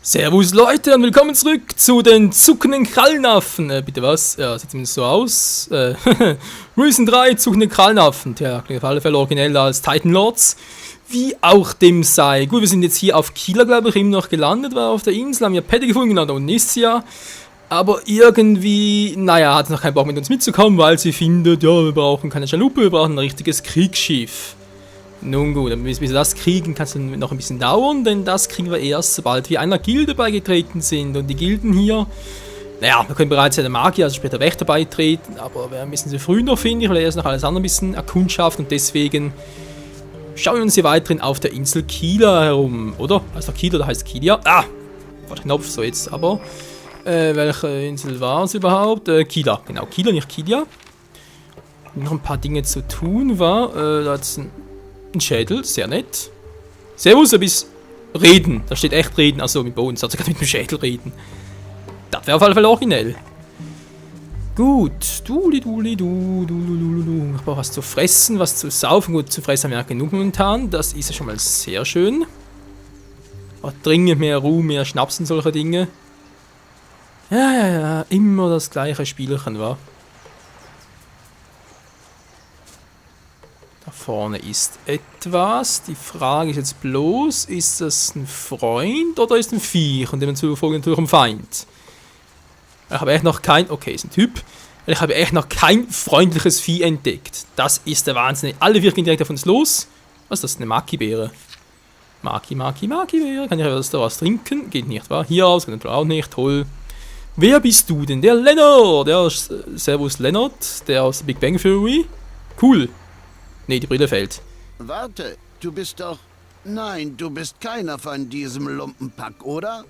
Servus Leute und willkommen zurück zu den zuckenden Krallenaffen. Bitte was? Ja, sieht zumindest so aus. Risen 3, zuckende Krallenaffen. Tja, klingt auf alle Fälle origineller als Titan Lords. Wie auch dem sei. Gut, wir sind jetzt hier auf Kila, glaube ich, eben noch gelandet, war auf der Insel, haben ja Paddy gefunden, genau, da unten ist sie ja. Aber irgendwie, naja, hat noch keinen Bock mit uns mitzukommen, weil sie findet, ja, wir brauchen keine Schaluppe, wir brauchen ein richtiges Kriegsschiff. Nun gut, bis wir das kriegen, kann es noch ein bisschen dauern, denn das kriegen wir erst, sobald wir einer Gilde beigetreten sind. Und die Gilden hier, naja, wir können bereits einer Magier, also später Wächter beitreten, aber wir ein bisschen zu früh noch, finde ich, weil er erst noch alles andere ein bisschen erkundschafft und deswegen schauen wir uns hier weiterhin auf der Insel Kila herum, oder? Heißt doch Kila oder heißt Kilia? Ah! War der Knopf so jetzt, aber welche Insel war es überhaupt? Kila, genau, Kila, nicht Kilia. Noch ein paar Dinge zu tun war, da hat es ein Schädel, sehr nett. Servus, du bist reden. Da steht echt reden, also mit Boden, also gerade mit dem Schädel reden. Das wäre auf jeden Fall originell. Gut, ich brauche was zu fressen, was zu saufen. Gut, zu fressen haben wir ja genug momentan. Das ist ja schon mal sehr schön. Aber dringend mehr Ruhe, mehr Schnaps und solche Dinge. Ja, immer das gleiche Spielchen, wa? Da vorne ist etwas. Die Frage ist jetzt bloß, ist das ein Freund oder ist ein Viech? Und dementsprechend natürlich ein Feind. Ich habe echt noch kein... Okay, ist ein Typ. Ich habe echt noch kein freundliches Vieh entdeckt. Das ist der Wahnsinn. Alle vier gehen direkt auf uns los. Was ist das? Eine Maki-Beere. Maki-Beere. Kann ich da was trinken? Geht nicht, wa? Hier aus, kann auch nicht. Toll. Wer bist du denn? Der Leonard. Der Servus Leonard. Der aus Big Bang Theory. Cool. Nee, die Brille fällt. Warte, du bist doch... Nein, du bist keiner von diesem Lumpenpack, oder?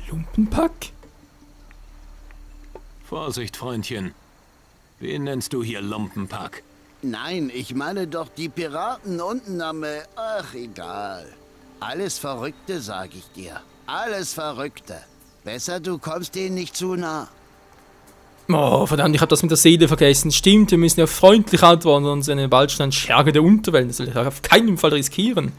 Lumpenpack? Vorsicht, Freundchen. Wen nennst du hier Lumpenpack? Nein, ich meine doch die Piraten unten am... Ach, egal. Alles Verrückte, sag ich dir. Alles Verrückte. Besser, du kommst denen nicht zu nah. Oh, verdammt, ich habe das mit der Seele vergessen. Stimmt, wir müssen ja freundlich antworten, sonst eine bald schon Scherge der Unterwelt. Das will ich auf keinen Fall riskieren.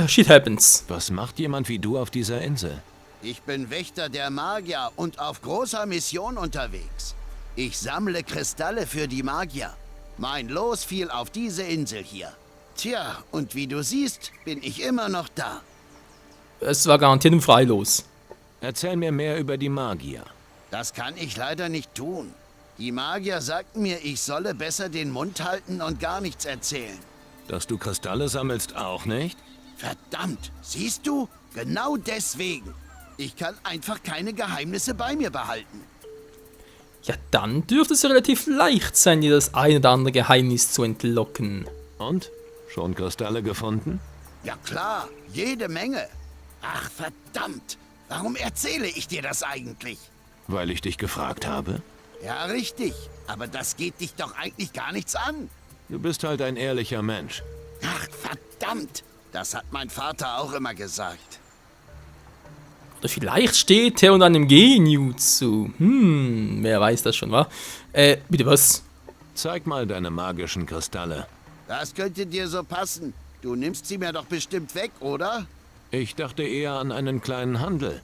Shit happens. Was macht jemand wie du auf dieser Insel? Ich bin Wächter der Magier und auf großer Mission unterwegs. Ich sammle Kristalle für die Magier. Mein Los fiel auf diese Insel hier. Tja, und wie du siehst, bin ich immer noch da. Es war garantiert ein Freilos. Erzähl mir mehr über die Magier. Das kann ich leider nicht tun. Die Magier sagten mir, ich solle besser den Mund halten und gar nichts erzählen. Dass du Kristalle sammelst, auch nicht? Verdammt, siehst du? Genau deswegen. Ich kann einfach keine Geheimnisse bei mir behalten. Ja, dann dürfte es ja relativ leicht sein, dir das ein oder andere Geheimnis zu entlocken. Und? Schon Kristalle gefunden? Ja klar, jede Menge. Ach verdammt, warum erzähle ich dir das eigentlich? Weil ich dich gefragt habe? Ja, richtig. Aber das geht dich doch eigentlich gar nichts an. Du bist halt ein ehrlicher Mensch. Ach, verdammt. Das hat mein Vater auch immer gesagt. Oder vielleicht steht er unter einem Genjutsu. Wer weiß das schon, wa? Bitte was? Zeig mal deine magischen Kristalle. Das könnte dir so passen. Du nimmst sie mir doch bestimmt weg, oder? Ich dachte eher an einen kleinen Handel.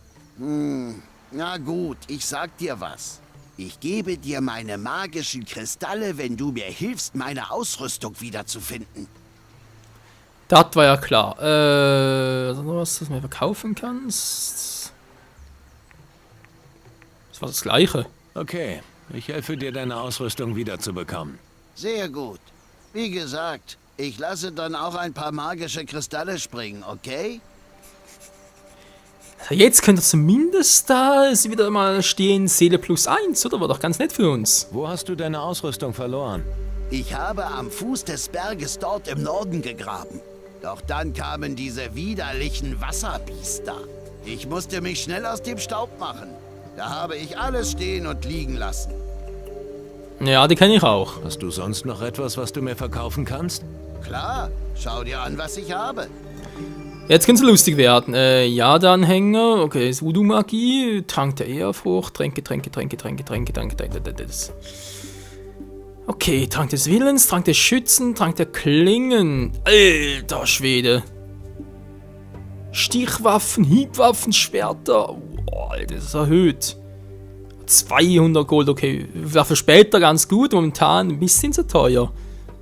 Na gut, ich sag dir was. Ich gebe dir meine magischen Kristalle, wenn du mir hilfst, meine Ausrüstung wiederzufinden. Das war ja klar. Also noch was du mir verkaufen kannst? Das war das Gleiche. Okay, ich helfe dir, deine Ausrüstung wiederzubekommen. Sehr gut. Wie gesagt, ich lasse dann auch ein paar magische Kristalle springen, okay? Jetzt könnte zumindest da wieder mal stehen, Seele +1, oder? War doch ganz nett für uns. Wo hast du deine Ausrüstung verloren? Ich habe am Fuß des Berges dort im Norden gegraben. Doch dann kamen diese widerlichen Wasserbiester. Ich musste mich schnell aus dem Staub machen. Da habe ich alles stehen und liegen lassen. Ja, die kenne ich auch. Hast du sonst noch etwas, was du mir verkaufen kannst? Klar, schau dir an, was ich habe. Jetzt könnte es lustig werden. Jade-Anhänger, okay, Voodoo-Magie, Trank der Ehrfurcht, Tränke. Okay, Trank des Willens, Trank des Schützen, Trank der Klingen. Alter Schwede. Stichwaffen, Hiebwaffen, Schwerter. Oh, Alter, das ist erhöht. 200 Gold, okay. War für später ganz gut, momentan ein bisschen zu teuer.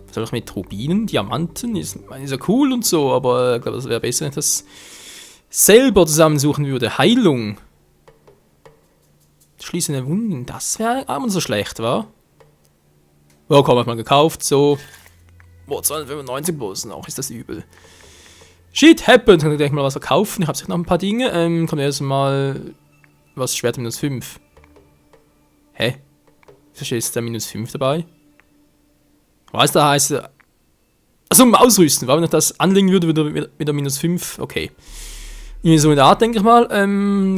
Was soll ich mit Rubinen, Diamanten? Ist ja cool und so, aber ich glaube, das wäre besser, wenn ich das selber zusammensuchen würde. Heilung. Schließende Wunden, das wäre auch nicht so schlecht, wa? Ja, komm, hab mal gekauft, so. Boah, 295 bloß noch, ist das übel. Shit happens, kann ich gleich mal was verkaufen. Ich habe sicher noch ein paar Dinge. Kommt erstmal was Schwert -5. Hä? Ist jetzt der -5 dabei? Was da heißt? Also Ausrüsten, wenn ich das anlegen würde, würde wieder -5. Okay. In so eine Art, denke ich mal.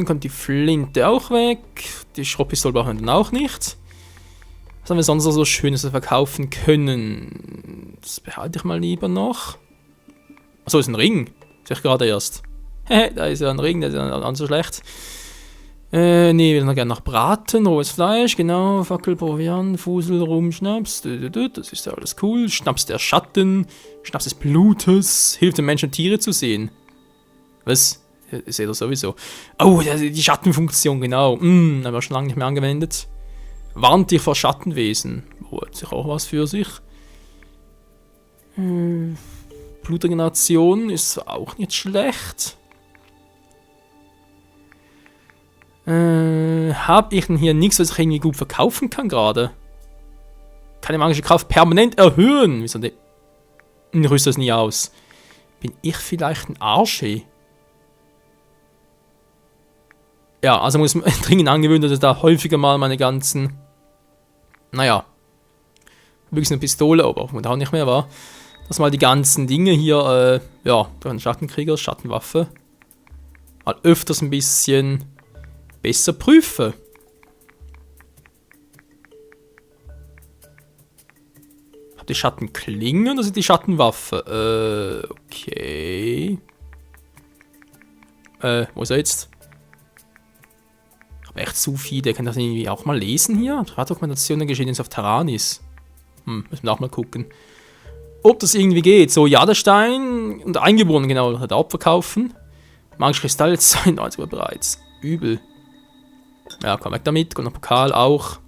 Kommt die Flinte auch weg. Die Schrottpistole brauchen wir dann auch nicht. Was haben wir sonst noch so Schönes verkaufen können? Das behalte ich mal lieber noch. Achso, ist ein Ring. Sehe ich gerade erst. Hehe, da ist ja ein Ring, der ist ja nicht so schlecht. Nee, wir würden noch gerne noch braten, rohes Fleisch, genau. Fackel, Proviant, Fusel, Rum, Schnaps. Das ist ja alles cool. Schnaps der Schatten, Schnaps des Blutes. Hilft den Menschen Tiere zu sehen. Was? Ich sehe das sowieso. Oh, die Schattenfunktion, genau. Haben wir schon lange nicht mehr angewendet. Warnt dich vor Schattenwesen. Oh, hat sich auch was für sich. Blutregeneration ist auch nicht schlecht. Habe ich denn hier nichts, was ich irgendwie gut verkaufen kann gerade? Keine magische Kraft permanent erhöhen. Wieso denn? Ich rüste das nie aus. Bin ich vielleicht ein Arschee? Ja, also muss man dringend angewöhnen, dass ich da häufiger mal meine ganzen... Naja. Wirklich eine Pistole, aber auch nicht mehr war. Dass mal die ganzen Dinge hier, ja, durch einen Schattenkrieger, Schattenwaffe, mal öfters ein bisschen besser prüfe. Hat die Schattenklinge oder sind die Schattenwaffe? Okay. Wo ist er jetzt? Ich habe echt zu viele. Kann das irgendwie auch mal lesen hier? Dokumentation der Geschehnisse auf Terranis. Müssen wir auch mal gucken. Ob das irgendwie geht. So, Jadestein und Eingeborenen, genau, hat er abverkaufen. Magische Kristall, 92 bereits. Übel. Ja, komm weg damit. Und noch Pokal auch.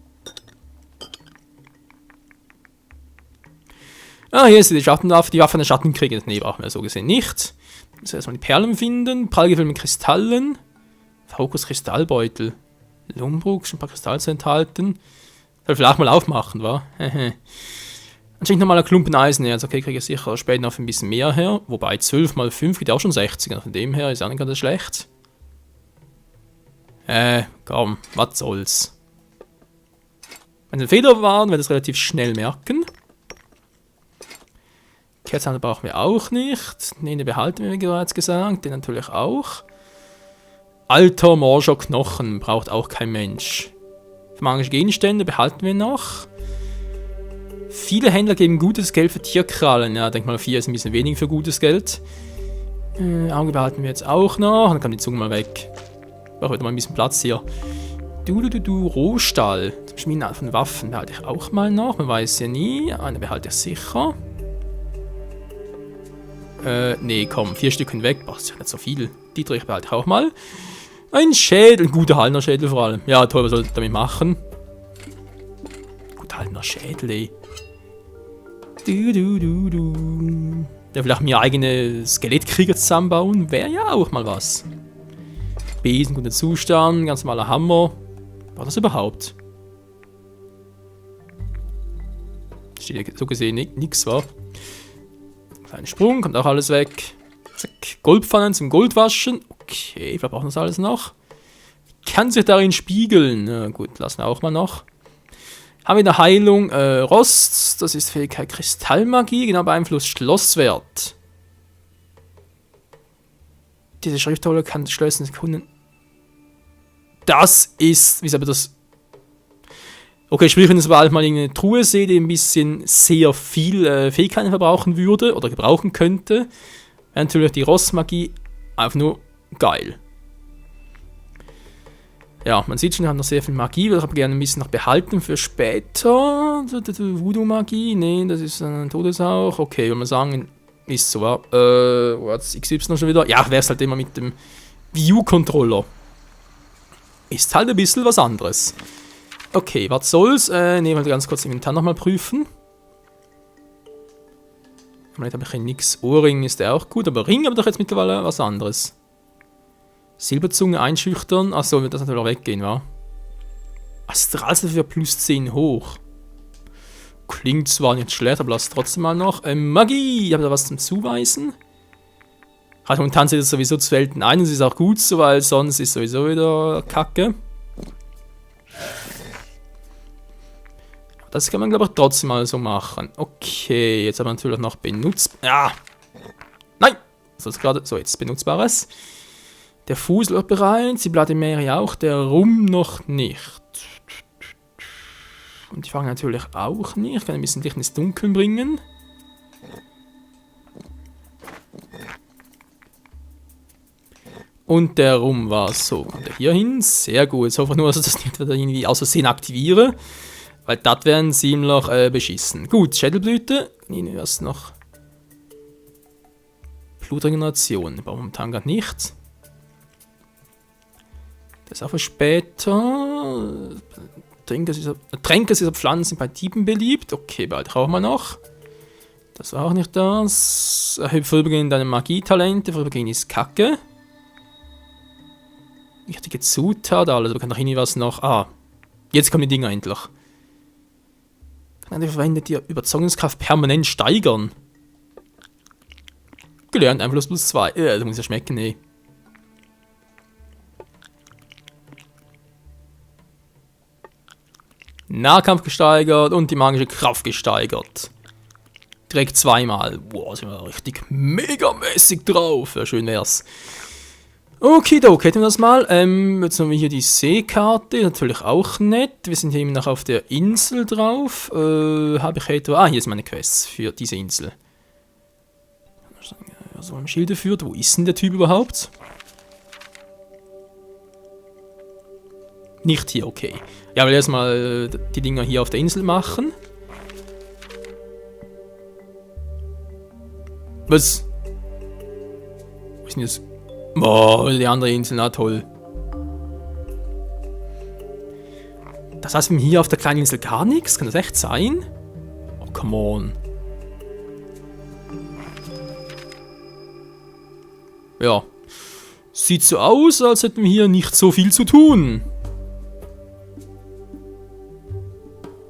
Ah, hier ist die Schattenwaffe. Die Waffe der Schattenkrieger. Nee, brauchen wir so gesehen nicht. Jetzt erstmal die Perlen finden. Prall gefüllt mit Kristallen. Fokus Kristallbeutel. Lumbruck, schon ein paar Kristalle zu enthalten. Soll vielleicht mal aufmachen, wa? Anscheinend nochmal ein Klumpen Eisen her. Also okay, kriege ich sicher später noch ein bisschen mehr her. Wobei 12 mal 5 geht auch schon 60. Also von dem her ist auch nicht ganz schlecht. Komm, was soll's. Wenn es Feder waren, werden wir das relativ schnell merken. Kerzhandel brauchen wir auch nicht. Den behalten wir, wie bereits gesagt. Den natürlich auch. Alter morscher Knochen braucht auch kein Mensch. Für magische Gegenstände behalten wir noch. Viele Händler geben gutes Geld für Tierkrallen. Ja, denk mal, 4 ist ein bisschen wenig für gutes Geld. Auge behalten wir jetzt auch noch. Dann kann die Zunge mal weg. Brauche wieder mal ein bisschen Platz hier. Rohstahl. Zum Schmieden von Waffen behalte ich auch mal noch. Man weiß ja nie. Eine behalte ich sicher. Nee, komm. 4 Stücken weg. Braucht sich nicht so viel. Dietrich behalte ich auch mal. Ein Schädel. Ein guter Hallner Schädel vor allem. Ja, toll, was soll ich damit machen? Guter Hallner Schädel, ey. Ja, vielleicht mir eigene Skelettkrieger zusammenbauen. Wäre ja auch mal was. Besen, guter Zustand. Ganz normaler Hammer. War das überhaupt? Steht ja so gesehen nichts, wa? Kleiner Sprung, kommt auch alles weg. Zack. Goldpfannen zum Goldwaschen. Okay, wir brauchen das alles noch. Kann sich darin spiegeln. Na gut, lassen wir auch mal noch. Haben wir eine Heilung. Rost, das ist Fähigkeit Kristallmagie. Genau, beeinflusst Schlosswert. Diese Schriftrolle kann Schlösser Sekunden. Das ist. Wie soll man das. Okay, sprich, wenn ich bald mal in eine Truhe sehe, die ein bisschen sehr viel Fähigkeiten verbrauchen würde oder gebrauchen könnte, wäre natürlich die Rostmagie einfach nur geil. Ja, man sieht schon, wir haben noch sehr viel Magie, will ich aber gerne ein bisschen noch behalten für später. Voodoo-Magie, nee, das ist ein Todeshauch. Okay, würde man sagen, Ist so, ja. Jetzt XY schon wieder. Ja, wär's halt immer mit dem View-Controller. Ist halt ein bisschen was anderes. Okay, was soll's? Nehmen wir ganz kurz Inventar nochmal prüfen. Vielleicht habe ich nichts. Ohrring ist der auch gut, aber Ring habe ich doch jetzt mittlerweile was anderes. Silberzunge einschüchtern. Achso, wird das natürlich auch weggehen, wa? Astralsilber für plus 10 hoch. Klingt zwar nicht schlecht, aber lass trotzdem mal noch. Magie! Habt ihr was zum Zuweisen? Halt, momentan sieht es sowieso zu Welten ein und es ist auch gut so, weil sonst ist sowieso wieder Kacke. Das kann man, glaube ich, trotzdem mal so machen. Okay, jetzt haben wir natürlich noch benutzt. Ja! Nein! Das ist gerade. So, jetzt Benutzbares. Der Fuß wird bereit, die Vladimir auch, der Rum noch nicht. Und die fangen natürlich auch nicht. Ich kann ein bisschen Licht ins Dunkeln bringen. Und der Rum war so. Kommt er hier hin? Sehr gut. Jetzt hoffe ich nur, dass ich das nicht wieder irgendwie aus Versehen aktiviere. Weil das wären ziemlich beschissen. Gut, Schädelblüte. Nee, was noch? Blutregeneration. Brauchen wir momentan gar nicht. Das ist auch für später. Tränke dieser Pflanzen sind bei Dieben beliebt. Okay, bald brauchen wir noch. Das war auch nicht das. Erhöht vorübergehend deine Magietalente. Vorübergehend ist Kacke. Wichtige Zutat, also kann doch irgendwie was noch. Ah, jetzt kommen die Dinger endlich. Kann verwendet die Überzeugungskraft permanent steigern. Gelernt, Einfluss plus 2. Das muss ja schmecken, nee. Nahkampf gesteigert und die magische Kraft gesteigert. Direkt zweimal. Boah, sind wir richtig megamäßig drauf. Ja, schön wär's. Okidoki, hätten wir das mal. Jetzt haben wir hier die Seekarte. Natürlich auch nett. Wir sind hier eben noch auf der Insel drauf. Habe ich etwa. Ah, hier ist meine Quest für diese Insel. Also am Schilde führt. Wo ist denn der Typ überhaupt? Nicht hier, okay. Ja, weil erstmal die Dinger hier auf der Insel machen. Was? Wo ist denn das? Oh, die andere Insel, na toll. Das heißt, wir haben hier auf der kleinen Insel gar nichts? Kann das echt sein? Oh, come on. Ja. Sieht so aus, als hätten wir hier nicht so viel zu tun.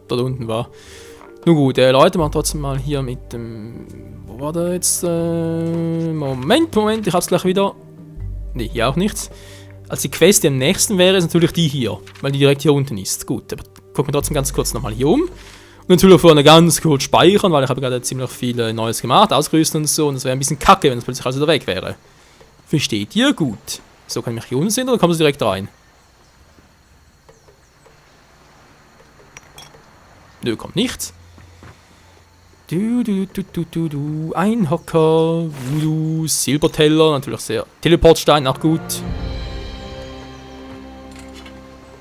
Dort unten war. Nun gut, Leute, machen trotzdem mal hier mit dem... Wo war der jetzt? Moment, ich hab's gleich wieder. Ne, hier auch nichts. Also die Quest, die am nächsten wäre, ist natürlich die hier. Weil die direkt hier unten ist. Gut, aber gucken wir trotzdem ganz kurz nochmal hier um. Und natürlich vorne ganz kurz speichern, weil ich habe gerade ziemlich viel Neues gemacht, ausgerüstet und so. Und es wäre ein bisschen kacke, wenn es plötzlich also wieder weg wäre. Versteht ihr? Gut. So, kann ich mich hier unten sehen oder kommen sie direkt rein? Nö, kommt nichts. Einhocker, Voodoo, Silberteller, natürlich sehr. Teleportstein, auch gut.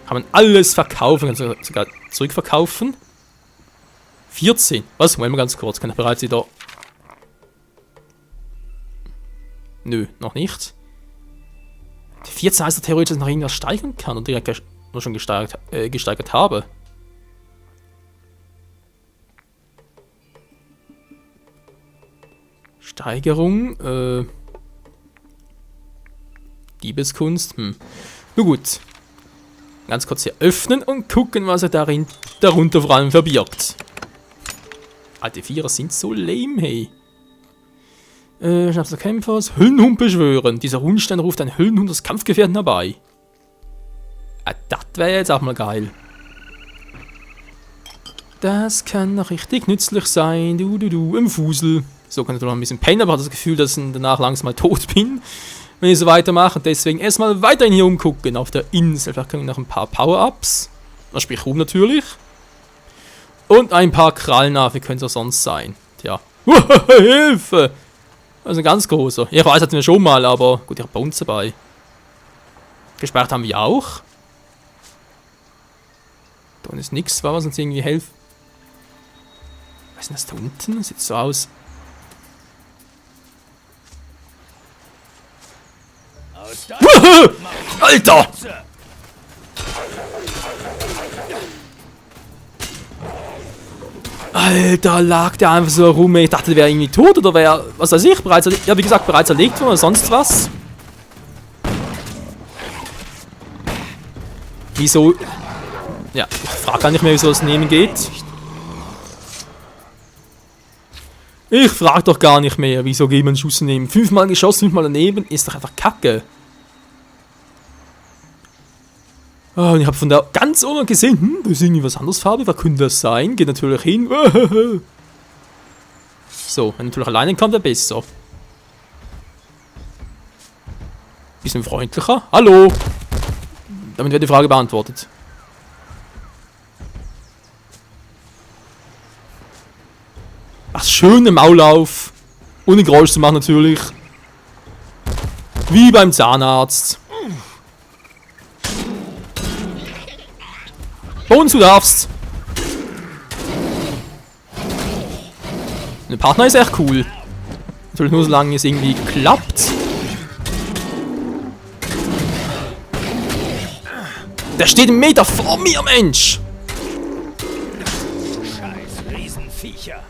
Kann man alles verkaufen, kann man sogar zurückverkaufen. 14. Was? Moment mal ganz kurz, kann ich bereits wieder... Nö, noch nicht. Die 14 heißt theoretisch, dass ich noch irgendwas steigern kann und direkt schon gesteigert habe. Steigerung, Diebeskunst, Nun gut. Ganz kurz hier öffnen und gucken, was er darunter vor allem verbirgt. Alte Vierer sind so lame, hey. Schnaps des Kämpfers, Höllenhund beschwören. Dieser Rundstein ruft einen Höllenhund als Kampfgefährten herbei. Das wäre jetzt auch mal geil. Das kann noch richtig nützlich sein. Im Fusel. So kann ich noch ein bisschen pennen, aber ich habe das Gefühl, dass ich danach langsam mal tot bin, wenn ich so weitermache. Deswegen erstmal weiterhin hier umgucken auf der Insel. Vielleicht können wir noch ein paar Power-Ups. Das sprich Ruhm natürlich. Und ein paar Krallen, wie könnte es sonst sein? Tja. Hilfe! Das ist ein ganz großer. Ich weiß, hatten wir schon mal, aber gut, ich habe bei uns dabei. Gesperrt haben wir auch. Da ist nichts, was uns irgendwie hilft. Was ist denn das da unten? Sieht so aus. Alter! Alter, lag der einfach so rum. Ich dachte, der wäre irgendwie tot oder wäre, was weiß ich, bereits, ja, wie gesagt, bereits erlegt worden oder sonst was. Wieso? Ja, ich frage gar nicht mehr, wieso das Nehmen geht. Ich frage doch gar nicht mehr, wieso geht man einen Schuss nehmen. 5-mal geschossen, 5-mal daneben, ist doch einfach Kacke. Oh, und ich habe von da ganz unten gesehen, da ist irgendwie was anderes Farbe, was könnte das sein? Geht natürlich hin. So, wenn natürlich alleine kommt, wäre besser. Bisschen freundlicher. Hallo! Damit wird die Frage beantwortet. Ach, schön im Maulauf. Ohne Geräusch zu machen natürlich. Wie beim Zahnarzt. Und du darfst. Der Partner ist echt cool. Natürlich nur solange es irgendwie klappt. Der steht 1 Meter vor mir, Mensch! Scheiß Riesenviecher.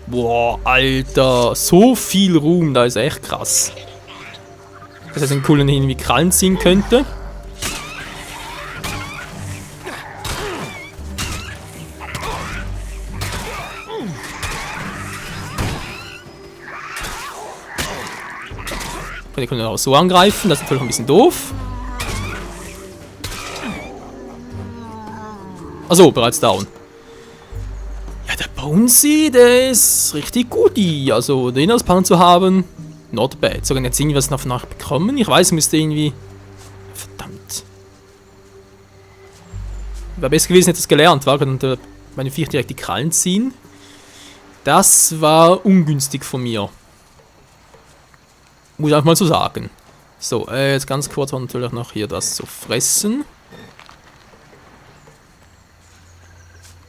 Boah, Alter. So viel Ruhm, da ist echt krass. Dass er den coolen irgendwie Krallen ziehen könnte. Die können auch so angreifen, das ist natürlich ein bisschen doof. Achso, bereits down. Ja, der Bonesy, der ist richtig gut. Also, den als Partner zu haben, not bad. Sogar jetzt irgendwas noch bekommen. Ich weiß, müsste irgendwie. Verdammt. Wäre besser gewesen, hätte es gelernt, war und meine Viech direkt die Krallen ziehen. Das war ungünstig von mir. Muss ich einfach mal so sagen. So, jetzt ganz kurz natürlich noch hier das zu fressen.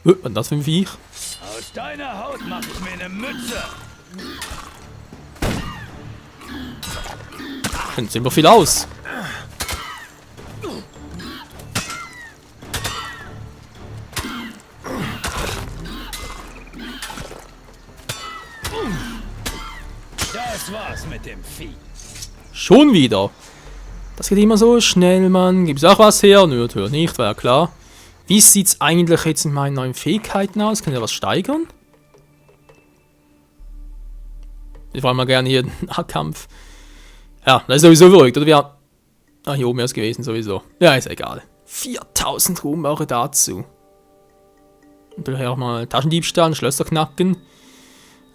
Was ist das für ein Viech? Aus deiner Haut mach ich mir eine Mütze. Sieht ziemlich viel aus. Das war's mit dem Vieh. Schon wieder. Das geht immer so schnell, Mann. Gibt's auch was her? Nö, natürlich nicht, war ja klar. Wie sieht's eigentlich jetzt mit meinen neuen Fähigkeiten aus? Kann ich da was steigern? Ich wollte mal gerne hier den Nahkampf. Ja, das ist sowieso verrückt, oder? Wir. Ah, hier oben wäre es gewesen, sowieso. Ja, ist egal. 4000 Ruhm auch dazu. Und daher auch mal Taschendiebstahl, Schlösser knacken.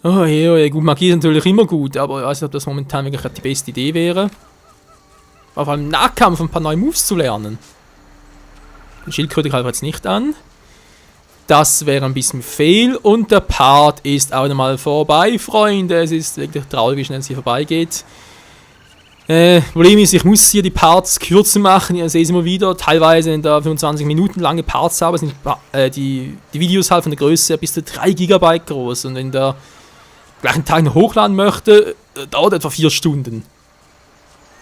Oh je, gut, Magie ist natürlich immer gut, aber ich weiß nicht, ob das momentan wirklich die beste Idee wäre. Auf einem Nahkampf ein paar neue Moves zu lernen. Die Schildkröte greift jetzt nicht an. Das wäre ein bisschen fehl. Und der Part ist auch nochmal vorbei, Freunde. Es ist wirklich traurig, wie schnell es hier vorbeigeht. Problem ist, ich muss hier die Parts kürzer machen. Ich sehe es immer wieder. Teilweise in der 25 Minuten lange Parts habe, sind die Videos halt von der Größe bis zu 3 GB groß. Und wenn der gleichen Tag noch hochladen möchte, dauert etwa 4 Stunden.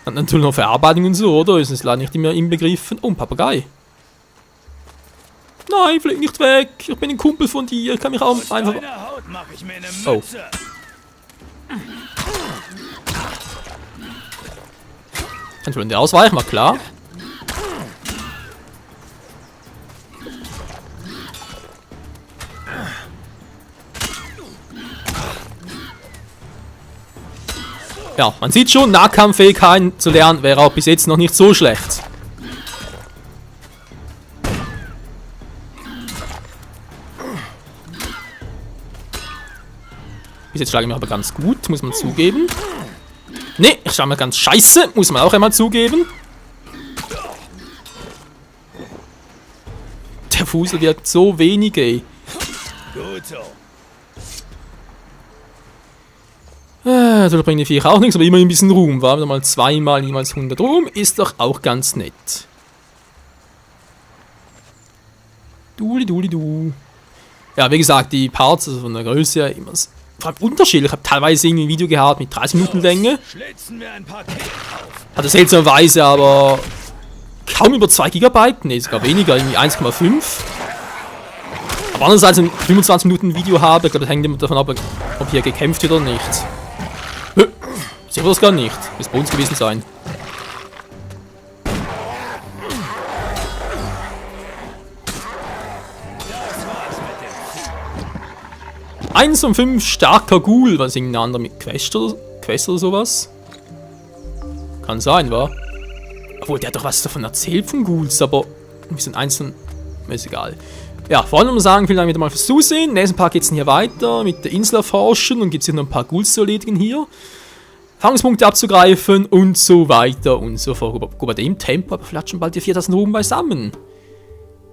Und natürlich noch Verarbeitung und so, oder? Ist es leider nicht mehr inbegriffen. Oh, ein Papagei. Nein, flieg nicht weg. Ich bin ein Kumpel von dir. Ich kann mich auch Aus einfach. deiner Haut mach ich mir eine Oh. Mütze. Kannst du denn der ausweichen, mal klar. Ja, man sieht schon, Nahkampffähigkeiten zu lernen wäre auch bis jetzt noch nicht so schlecht. Bis jetzt schlage ich mich aber ganz gut, muss man zugeben. Ne, ich schlage mir ganz scheiße, muss man auch einmal zugeben. Der Fusel wird so wenig, ey. Gut so. Natürlich bringen die Viecher auch nichts, aber immerhin ein bisschen Ruhm. War wieder mal 2-mal niemals 100 Ruhm, ist doch auch ganz nett. Duli. Ja, wie gesagt, die Parts, also von der Größe her, immer vor allem unterschiedlich. Ich habe teilweise irgendwie ein Video gehabt mit 30 Minuten Länge. Schlitzen wir ein Paket auf. Hatte seltsamerweise aber kaum über 2 GB. Ne, sogar weniger, irgendwie 1,5. Aber andererseits ein 25 Minuten Video habe, ich glaube, das hängt immer davon ab, ob hier gekämpft wird oder nicht. Sehen wir das gar nicht. Müsste bei uns gewesen sein. Eins von 5 starker Ghoul, was irgendein anderer mit Quest oder sowas. Kann sein, wa? Obwohl, der hat doch was davon erzählt von Ghouls, aber wir sind einzeln. Ist egal. Ja, vor allem sagen, vielen Dank wieder mal fürs Zusehen. Nächsten Part geht es hier weiter mit der Insel erforschen und gibt es hier noch ein paar Ghouls zu erledigen hier. Fangungspunkte abzugreifen und so weiter und so fort. Guck, bei dem Tempo aber vielleicht schon bald die 4000 Ruben beisammen.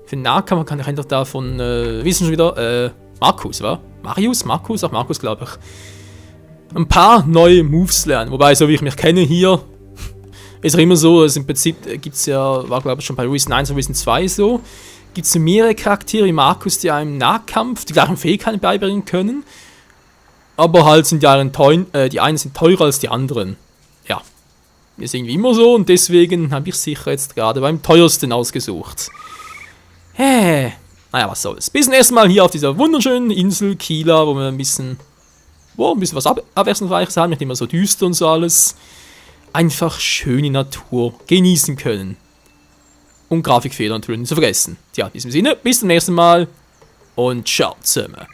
Für den Nahkampf kann ich einfach davon, wissen schon wieder, Markus, wa? Markus, auch Markus, glaube ich. Ein paar neue Moves lernen. Wobei, so wie ich mich kenne hier, ist auch immer so, also im Prinzip gibt es ja, war glaube ich schon bei Reason 1 und Reason 2 so, gibt es mehrere Charaktere wie Markus, die einem Nahkampf die gleichen Fähigkeiten beibringen können. Aber halt sind die einen sind teurer als die anderen. Ja, ist irgendwie immer so und deswegen habe ich sicher jetzt gerade beim teuersten ausgesucht. Naja, was soll's. Bis zum nächsten Mal hier auf dieser wunderschönen Insel Kila, wo wir ein bisschen was Abwechslungsreiches haben, nicht immer so düster und so alles. Einfach schöne Natur genießen können. Und Grafikfehler natürlich nicht zu vergessen. Tja, in diesem Sinne, bis zum nächsten Mal und ciao zusammen.